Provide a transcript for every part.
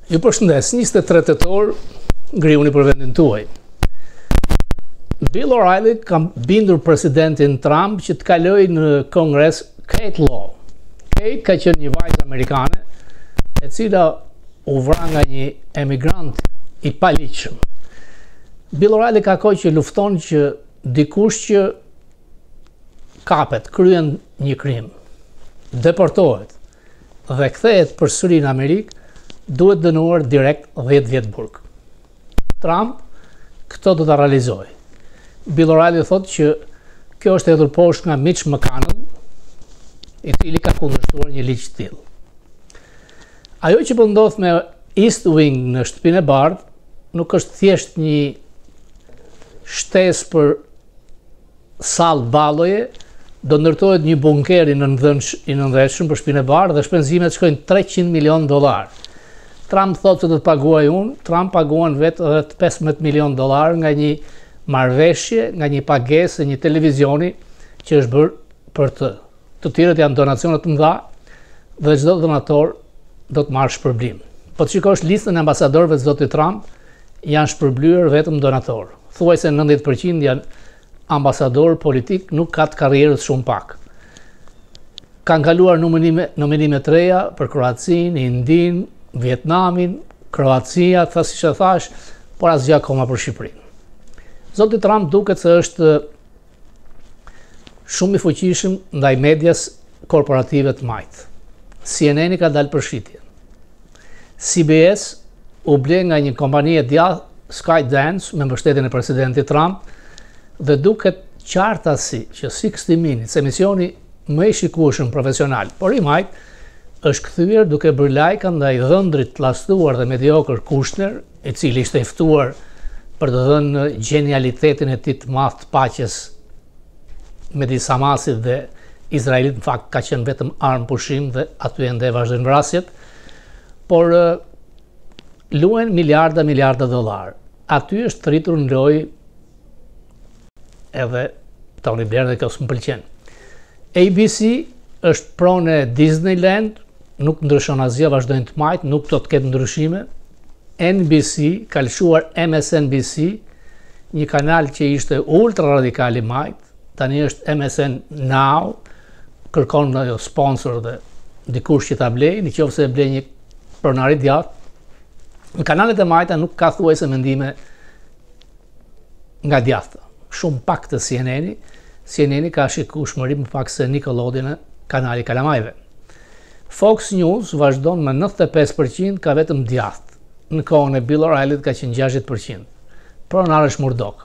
Ju përshëndes, 23 tetor ngriuni për vendin tuaj. Bill O'Reilly ka bindur presidentin Trump që të kaloj në Kongres Kate Law. Kate ka qenë një vajzë amerikane e cila u vra nga një emigrant i paligjshëm. Bill O'Reilly ka kohë që lufton që dikush që kapet, kryen një krim, deportohet dhe kthehet përsëri në Amerikë, duhet dënuar direkt 10 vjet burg. Trump këto do ta realizojë. Bill O'Reilly thotë që kjo është hedhur poshtë nga Mitch McConnell, i cili ka kundërshtuar një ligj të tillë. Ajo që po ndodh me East Wing në Shtëpinë e Bardhë nuk është thjesht një shtesë për sallë balloje, do ndërtohet një bunker i nëndheshëm për Shtëpinë e Bardhë dhe shpenzimet shkojnë $300 milion. Trump thotë se do të paguaj unë, Trump paguan vetë rreth $15 milion nga një marrëveshje, nga një pagesë, një televizioni që është bërë për të. Të tjerët janë donacione të mëdha dhe çdo donator do të marrë shpërblim. Po të shikosh listën e ambasadorëve të zotit Trump, janë shpërblyer vetëm donator. Thuajse 90% janë ambasador politik, nuk ka të karrierës shumë pak. Kanë kaluar nominime të reja për Kroacinë, Indinë, Vietnamin, Kroacia, si që thash, por asgjë akoma për Shqipërinë. Zoti Trump duket se është shumë i fuqishëm ndaj medias korporative të majtë. CNN ka dalë për shitje. CBS u ble nga një kompani e djathtë Skydance me mbështetjen e presidentit Trump dhe duket qartasi që 60 Minutes, emisioni më i shikueshëm profesional, por i majtë, është kthyer duke bërë lajka ndaj dhëndrit të llastuar dhe mediokër Kushner, i cili ishte i ftuar për të dhënë gjenialitetin e tij të madh të paqes midis Hamasit dhe Izraelit. Në fakt ka qenë vetëm armë pushim dhe aty ende vazhdojnë vrasjet, por luajnë miliarda dollar. Aty është rritur në lojë edhe Tony Blair dhe kjo s'm pëlqen. ABC është pronë e Disneyland, nuk ndryshon asgjë, vazhdojnë të majtë, nuk do të ketë ndryshime. NBC ka lëshuar MSNBC, një kanal që ishte ultra radikal i majtë, tani është MSN Now, kërkon në sponsor dhe dikush që ta blej, nëse e blej një pronari djathtë. Në kanalet e majta nuk ka thuajse mendime nga djathta. Shumë pak të CNN-i. CNN-i ka shikueshmëri më pak se Nickelodeon, kanali kalamajve. Fox News vazhdon me 95%, ka vetëm djathtë. Në kohën e Bill O'Reilly ka qenë 60%. Pronar është Murdoch.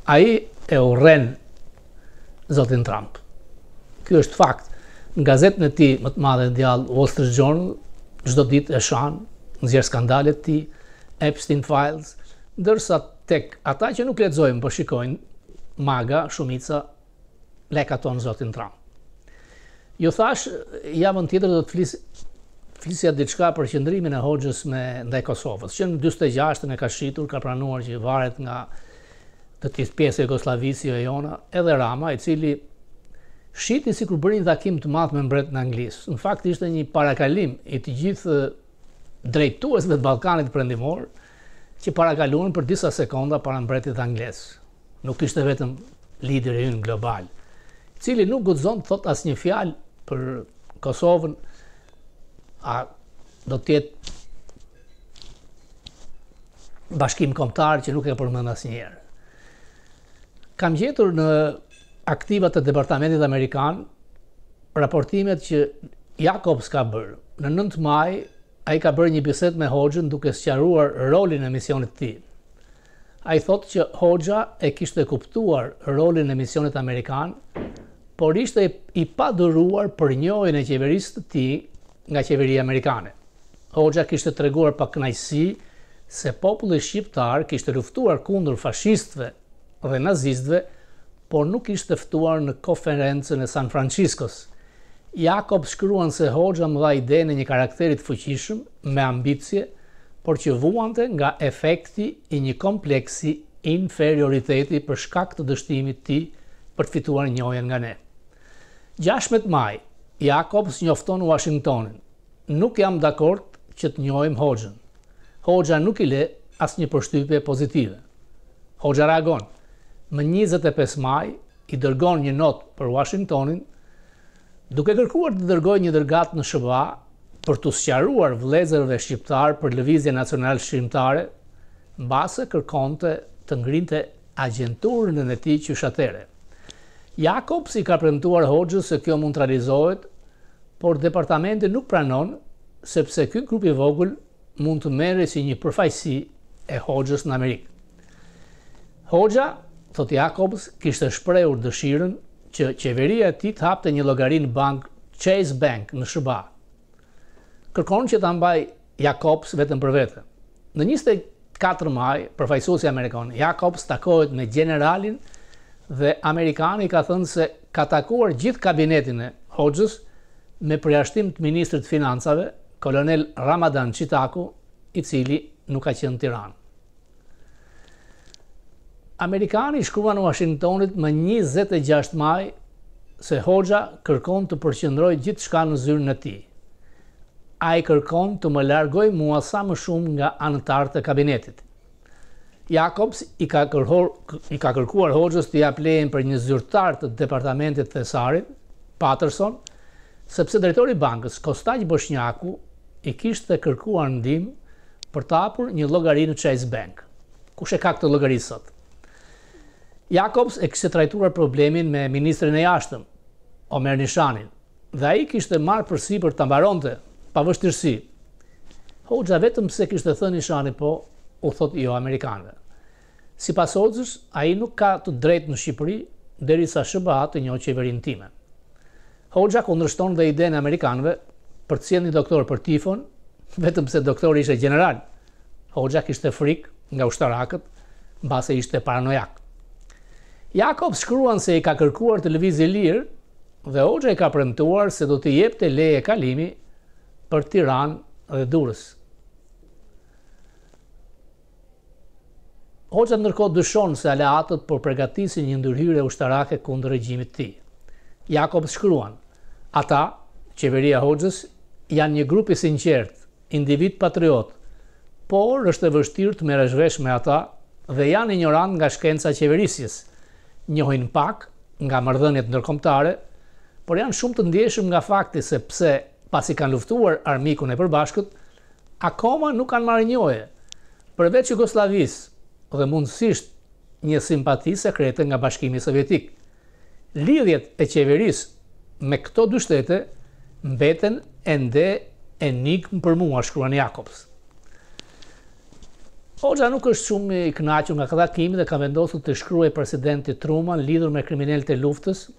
Ai e urren zotin Trump. Ky është fakt. Në gazetën e tij më të madhe djallë Wall Street Journal çdo ditë e shan, nxjerr skandalet e tij, Epstein Files, ndërsa tek ata që nuk lexojnë, por shikojnë, maga, shumica lekaton zotin Trump. Ju thash, javën tjetër do të flisja diçka për qëndrimin e Hoxhës ndaj Kosovës. Që në 46-ën e ka shitur, ka pranuar që varet nga të tjetë pjesë e Jugoslavisë jo e jona, edhe Rama, i cili shiti sikur bëri një takim të madh me mbretën anglis. Në fakt ishte një parakalim i të gjithë drejtuesve të Ballkanit perëndimor që parakaluan për disa sekonda para mbretit anglez. Nuk ishte vetëm lideri ynë global, i cili nuk guxon të thot asnjë fjalë për Kosovën, a do të jetë bashkim kombëtar që nuk e përmend asnjëherë. Kam gjetur në aktivat e departamentit amerikan raportimet që Jacobs ka bërë. Në 9 maj ai ka bërë një bisedë me Hoxhën duke sqaruar rolin e misionit të tij. Ai thotë që Hoxha e kishte kuptuar rolin e misionit amerikan, por ishte i paduruar për njohjen e qeverisë të tij nga qeveria amerikane. Hoxha kishte treguar pa kënaqësi se populli shqiptar kishte luftuar kundër fashistëve dhe nazistëve, por nuk ishte ftuar në konferencën e San Franciscos. Jakob shkruan se Hoxha më dha idenë e një karakteri të fuqishëm, me ambicie, por që vuante nga efekti i një kompleksi inferioriteti për shkak të dështimit të tij për të fituar njohjen nga ne. 16 maj, Jacobs njofton Washingtonin. Nuk jam dakord që të njohim Hoxhën. Hoxha nuk i le asnjë përshtypje pozitive. Hoxha reagon. Më 25 maj i dërgon një notë për Washingtonin, duke kërkuar të dërgojë një delegat në SBA për të sqaruar vëllezërve shqiptar për Lëvizjen Nacionale Shqiptare, mbase kërkonte të ngrinte agjenturën e tij qyshatere. Jakobs i ka premtuar Hoxhës se kjo mund të realizohet, por departamenti nuk pranon, sepse ky grup i vogël mund të merret si një përfaqësi e Hoxhës në Amerikë. Hoxha, thot Jakobs, kishte shprehur dëshirën që qeveria e tij të hapte një llogari në bank Chase Bank në SBA. Kërkon që ta mbaj Jakobs vetëm për vete. Në 24 maj, përfaqësuesi amerikan Jakobs takohet me generalin dhe amerikani ka thënë se ka takuar gjithë kabinetin e Hoxhës me përjashtim të ministrit të financave, kolonel Ramadan Çitaku, i cili nuk ka qenë në Tiranë. Amerikani shkruan në Washingtonit më 26 maj se Hoxha kërkon të përqendrojë gjithçka në zyrën e tij. Ai kërkon të më largoj mua sa më shumë nga anëtarët e kabinetit. Jakobs i ka kërkuar Hoxhës të jap lejen për një zyrtar të departamentit thesarit, Patterson, sepse drejtori i bankës, Kostaq Boshnjaku, i kishte kërkuar ndihmë për të hapur një llogari në Chase Bank. Kush e ka këtë llogari sot? Jakobs e kishte trajtuar problemin me ministrin e jashtëm, Omer Nishanin, dhe ai kishte marrë përsipër ta mbaronte pa vështirësi. Hoxha vetëm se kishte thënë Nishani po, u thot jo amerikanëve. Sipas Hoxhës, ai nuk ka të drejtë në Shqipëri derisa SBA të njohë qeverinë time. Hoxha kundërshton dhe idenë e amerikanëve për të sjellë një doktor për tifon, vetëm se doktori ishte general. Hoxha kishte frikë nga ushtarakët, mbase ishte paranojak. Jakobs shkruan se i ka kërkuar të lëvizje lirë dhe Hoxha i ka premtuar se do t'i jepte leje kalimi për Tiranë dhe Durrës. Hoxha ndërkohë dyshon se aleatët po përgatisin një ndërhyrje ushtarake kundër regjimit të tij. Jakobs shkruan: ata, qeveria Hoxhës, janë një grup i sinqert, individ patriot, por është e vështirë të merresh vesh me ata dhe janë ignorant nga shkenca e qeverisjes. Njohin pak nga marrëdhëniet ndërkombëtare, por janë shumë të ndjeshëm nga fakti se pse pasi kanë luftuar armikun e përbashkët, akoma nuk kanë marrë njohje, përveç Jugosllavisë dhe mundësisht një simpati sekrete nga Bashkimi Sovjetik. Lidhjet e qeverisë me këto dy shtete mbeten ende enigmë për mua, shkruan Jakobs. Hoxha nuk është shumë i kënaqur nga këtë takim dhe ka vendosur të shkruajë presidentit Truman lidhur me kriminalët e luftës.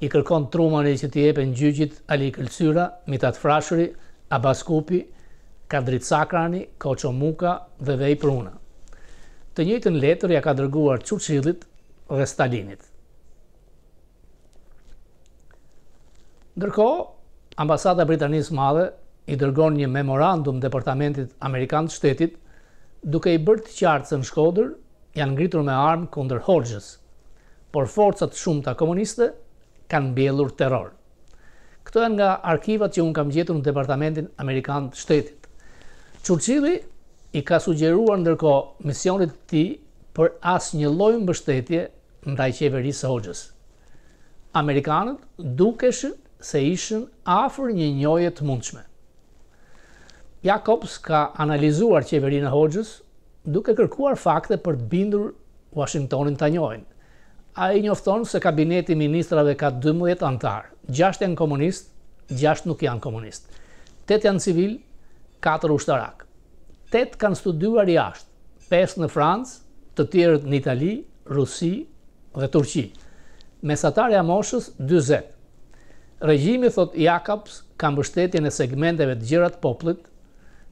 I kërkon Trumanit që t'i jepë gjyqit Ali Këlqyra, Mithat Frashëri, Abbas Kupi, Kadrit Sakrani, Koço Muka dhe Vej Pruna. Të njëjtën letër ja ka dërguar Churchillit dhe Stalinit. Ndërkohë, Ambasada Britanisë së Madhe i dërgon një memorandum departamentit amerikan të shtetit, duke i bërë të qartë se në Shkodër janë ngritur me armë kundër Hoxhës, por forcat shumëta komuniste kanë mbjellur terror. Këto janë nga arkivat që unë kam gjetur në departamentin amerikan të shtetit. Churchilli i ka sugjeruar ndërkohë misionit të tij për asnjë lloj mbështetje ndaj qeverisë së Hoxhës. Amerikanët dukeshin se ishin afër një njohje të mundshme. Jakobs ka analizuar qeverinë e Hoxhës duke kërkuar fakte për të bindur Washingtonin ta njohin. Ai njofton se kabineti i ministrave ka 12 anëtar, 6 janë komunist, 6 nuk janë komunist. 8 janë civil, 4 ushtarak. 8 kanë studiuar jashtë, 5 në Francë, të tjerët në Itali, Rusi dhe Turqi. Mesatarja moshës 40. Regjimi, thot Jakobs, ka mbështetjen e segmenteve të gjera të popullit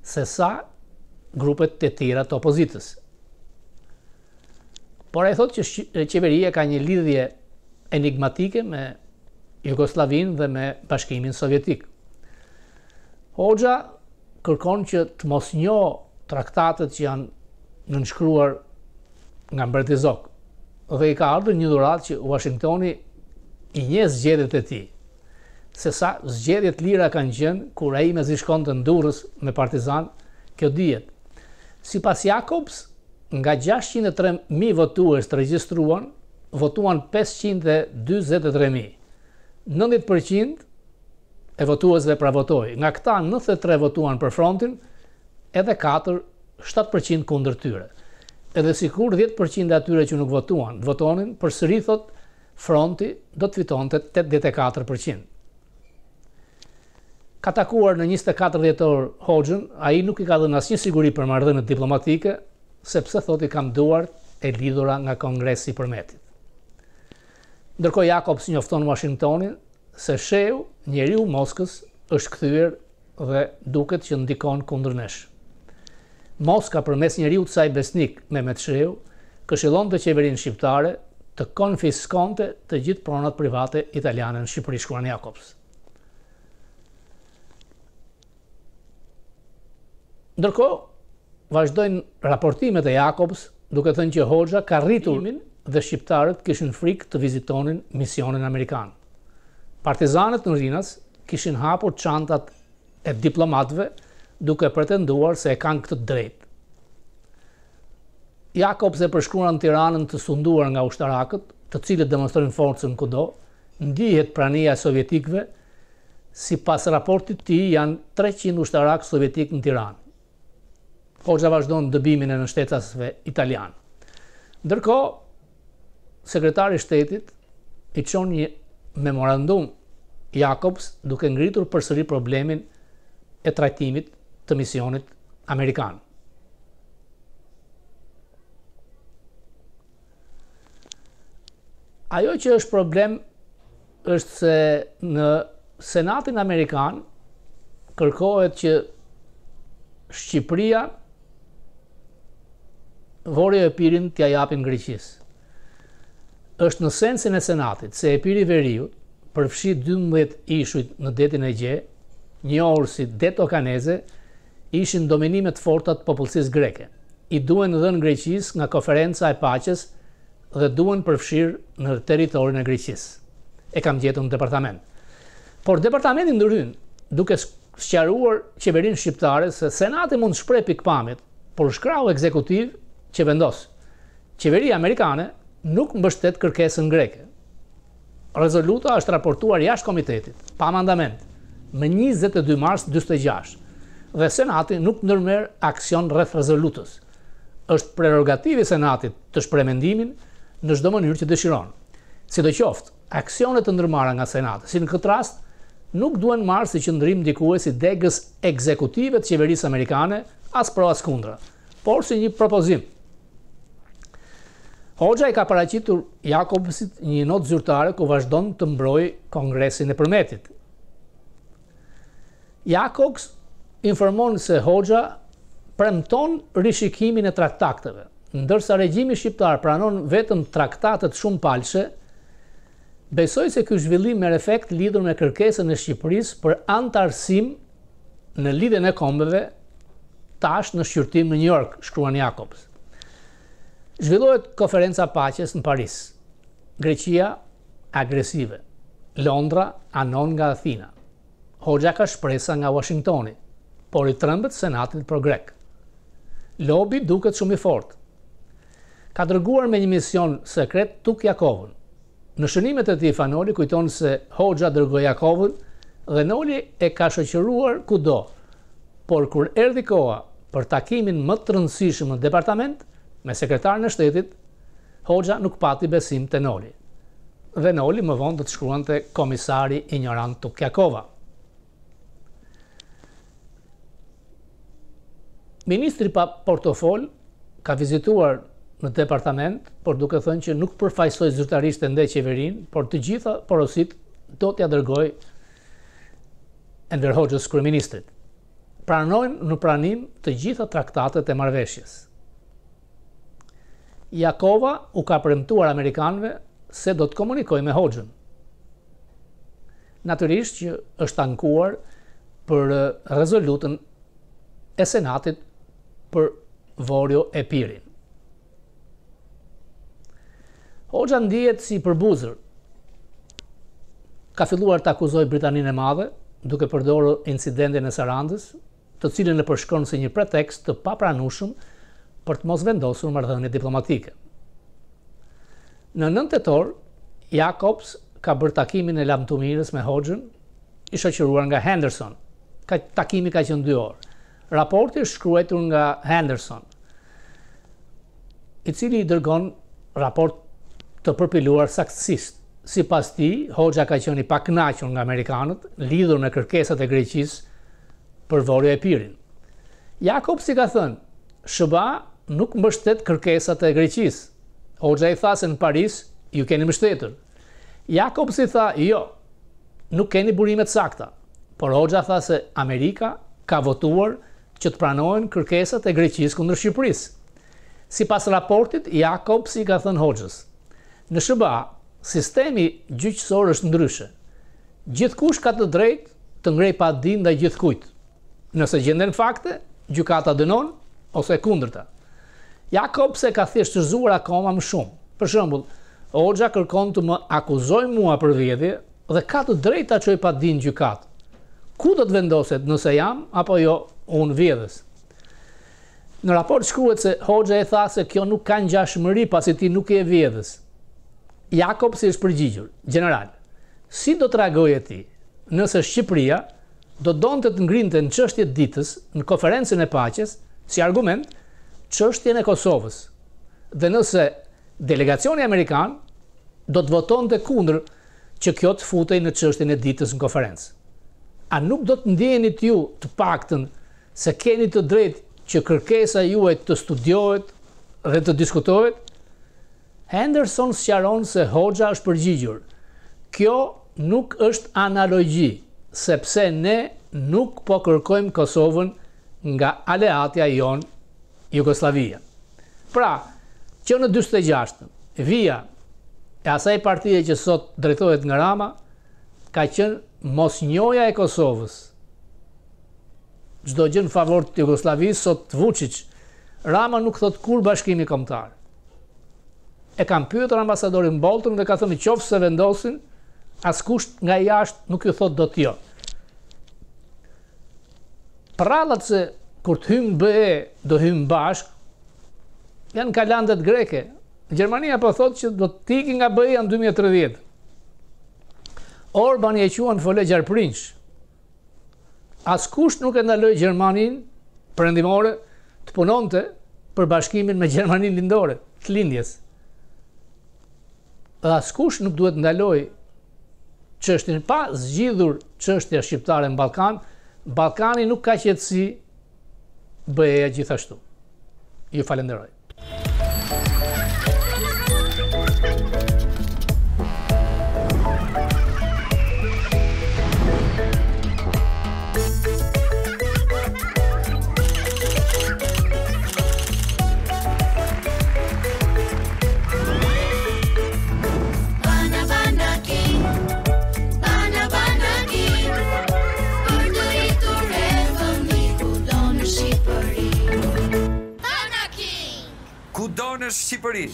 se sa grupet të tjera të opozitës. Por ai thot që qeveria ka një lidhje enigmatike me Jugosllavinë dhe me Bashkimin Sovjetik. Hoxha kërkon që të mos njohë traktatet që janë nënshkruar nga mbreti Zog dhe i ka ardhur një dhuratë që Washingtoni i njeh zgjedhjet e tij. Se sa zgjedhjet lira kanë qenë kur ai mezi shkonte në Durrës me partizan, kjo dihet. Sipas Jacobs, nga 603.000 votues të regjistruan, votuan 543.000. 90% e votuesve pra votoi. Nga këta 93 votuan për frontin, edhe 7% kundër tyre. Edhe sikur 10% e atyre që nuk votonin, përsëri thot fronti do të fitonte 84%. Ka takuar në 24 dhjetor Hoxhën, ai nuk I ka dhënë asnjë siguri për marrëdhënie diplomatike, sepse thot I kam duart e lidhura nga Kongresi I Përmetit. Ndërkohë Jacobs njofton Washingtonin se shehu njeriu Moskës është kthyer dhe duket që ndikon kundër nesh. Moska përmes njeriu të saj besnik Mehmet Shehu këshillonte qeverinë shqiptare të konfiskonte të gjithë pronat private italiane në Shqipëri, shkruan Jacobs. Ndërkohë, vazhdojnë raportimet e Jacobs duke thënë që Hoxha ka rritur dhe shqiptarët kishin frikë të vizitonin misionin amerikan. Partizanët në Rinas kishin hapur çantat e diplomatëve duke pretenduar se e kanë këtë drejtë. Jacobs e përshkruan Tiranën të sunduar nga ushtarakët, të cilët demonstrojnë forcën kudo, ndihet prania e sovjetikëve, sipas raportit të tij janë 300 ushtarakë sovjetik në Tiranë. Hoxha vazhdon dëbimin e nënshtetasve italian. Ndërkohë, sekretari I shtetit I çon një memorandum Jacobs duke ngritur përsëri problemin e trajtimit të misionit amerikan. Ajo që është problem është se në Senatin Amerikan kërkohet që Shqipëria Vori e Epirin t'ja japin Greqisë. Është në sensin e Senatit se Epiri Veriut përfshi 12 ishujt në detin e Gje, njohur si det Okaneze, ishin dominimet forta të popullsisë greke. I duhen dhënë Greqisë nga Konferenca e Paqes dhe duhen përfshirë në territorin e Greqisë. E kam gjetur në departament. Por departamenti ndërhyn duke sqaruar qeverinë shqiptare se Senati mund të shpreh pikpamjet, por shkrau ekzekutiv që vendos. Qeveria amerikane nuk mbështet kërkesën greke. Rezoluta është raportuar jashtë komitetit, pa mandament, më 22 mars 46, dhe Senati nuk ndërmerr aksion rreth rezolutës. Është prerogativë I Senatit të shprehë mendimin në çdo mënyrë që dëshiron. Sidoqoftë, aksionet të ndërmarra nga Senati, si në këtë rast, nuk duhen marrë si qëndrim ndikuesi degës ekzekutive të qeverisë amerikane, as pro as kundra, por si një propozim. Hoxha I ka paraqitur Jacobsit një notë zyrtare ku vazhdon të mbrojë Kongresin e Përmetit. Jacobs informon se Hoxha premton rishikimin e traktateve, ndërsa regjimi shqiptar pranon vetëm traktatet shumë palshe. Besoj se ky zhvillim merr efekt lidhur me kërkesën e Shqipërisë për antarësim në lidhjen e kombeve tash në shqyrtim në New York, shkruan Jacobs. Zhvillohet konferenca paqes në Paris. Greqia agresive. Londra anon nga Athina. Hoxha ka shpresa nga Washingtoni, por I trembët Senatit për grek. Lobi duket shumë I fortë. Ka dërguar me një mision sekret Tuk Jakovën. Në shënimet e tij Fanoli kujton se Hoxha dërgoi Jakovën dhe Noli e ka shoqëruar kudo, por kur erdhi koha për takimin më të rëndësishëm në departament me sekretarin e shtetit, Hoxha nuk pati besim te Noli. Dhe Noli më vonë do të shkruante komisari ignorant Tukjakova. Ministri pa portofol ka vizituar në departament, por duke thënë që nuk përfaqësoi zyrtarisht ende qeverinë, por të gjitha porosit do t'ja dërgoj Enver Hoxhës kryeministrit. Pranojnë në pranim të gjitha traktatet e marrëveshjes. Jakova u ka premtuar amerikanëve se do të komunikojë me Hoxhën. Natyrisht që është ankuar për rezolutën e Senatit për Vorio Epirin. Hoxha ndihet si përbuzër. Ka filluar të akuzojë Britaninë e Madhe duke përdorur incidentin e Sarandës, të cilën e përshkron si një pretekst të papranueshëm për të mos vendosur marrëdhënie diplomatike. Në 9 tetor, Jacobs ka bërë takimin e lamtumirës me Hoxhën, i shoqëruar nga Henderson. Takimi ka qenë 2 orë. Raporti është shkruar nga Henderson, i cili i dërgon raport të përpiluar saktësisht. Sipas tij, Hoxha ka qenë i pakënaqur nga amerikanët lidhur me kërkesat e Greqisë për Vorë e Epirin. Jacobs i ka thënë, SBA nuk mbështet kërkesat e Greqisë. Hoxha i tha se në Paris ju keni mbështetur. Jacobs i tha, jo, nuk keni burimet sakta, por Hoxha tha se Amerika ka votuar që të pranohen kërkesat e Greqisë kundër Shqipërisë. Sipas raportit, Jacobs i ka thënë Hoxhës, në SBA, sistemi gjyqësor është ndryshe. Gjithkush ka të drejtë të ngrej padijë ndaj gjithkujt. Nëse gjenden fakte, gjykata dënon ose kundërta. Jacobs e ka thjeshtëzuar akoma më shumë. Për shembull, Hoxha kërkon të më akuzojë mua për vjedhje dhe ka të drejtë ta çojë padijë në gjykatë. Ku do të vendoset nëse jam apo jo unë vjedhës? Në raport shkruhet se Hoxha e tha se kjo nuk ka ngjashmëri pasi ti nuk je vjedhës. Jacobs është përgjigjur, general, si do të reagoje ti nëse Shqipëria do donte të ngrinte në çështje të ditës në konferencën e paqes si argument çështjen e Kosovës, dhe nëse delegacioni amerikan do të votonte kundër që kjo të futej në çështjen e ditës në konferencë. A nuk do të ndjeni ju të paktën se keni të drejtë që kërkesa juaj të studiohet dhe të diskutohet? Henderson sqaron se Hoxha është përgjigjur. Kjo nuk është analogji, sepse ne nuk po kërkojmë Kosovën nga aleatja jon Jugoslavia. Pra, që në 46, vija e asaj partije që sot drejtohet nga Rama, ka qenë mosnjoja e Kosovës. Çdo gjë në favor të Jugosllavisë, sot Vučić, Rama nuk thot kur bashkimi kombëtar. E kam pyetur ambasadorin Bolton dhe ka thënë qoftë se vendosin, askush nga jashtë nuk ju thot dot jo. Prallat se kur të hymë BE do hymë bashk, janë kalandet greke. Gjermania po thot që do të iki nga BE në 2030. Orban i e quan fole gjarprinç. Askush nuk e ndaloi Gjermanin perëndimore të punonte për bashkimin me Gjermanin lindore, të lindjes. Dhe askush nuk duhet ndaloj çështjen pa zgjidhur çështja shqiptare në Ballkan. Ballkani nuk ka qetësi, BE-ja gjithashtu. Ju falenderoj. Kudo në Shqipëri.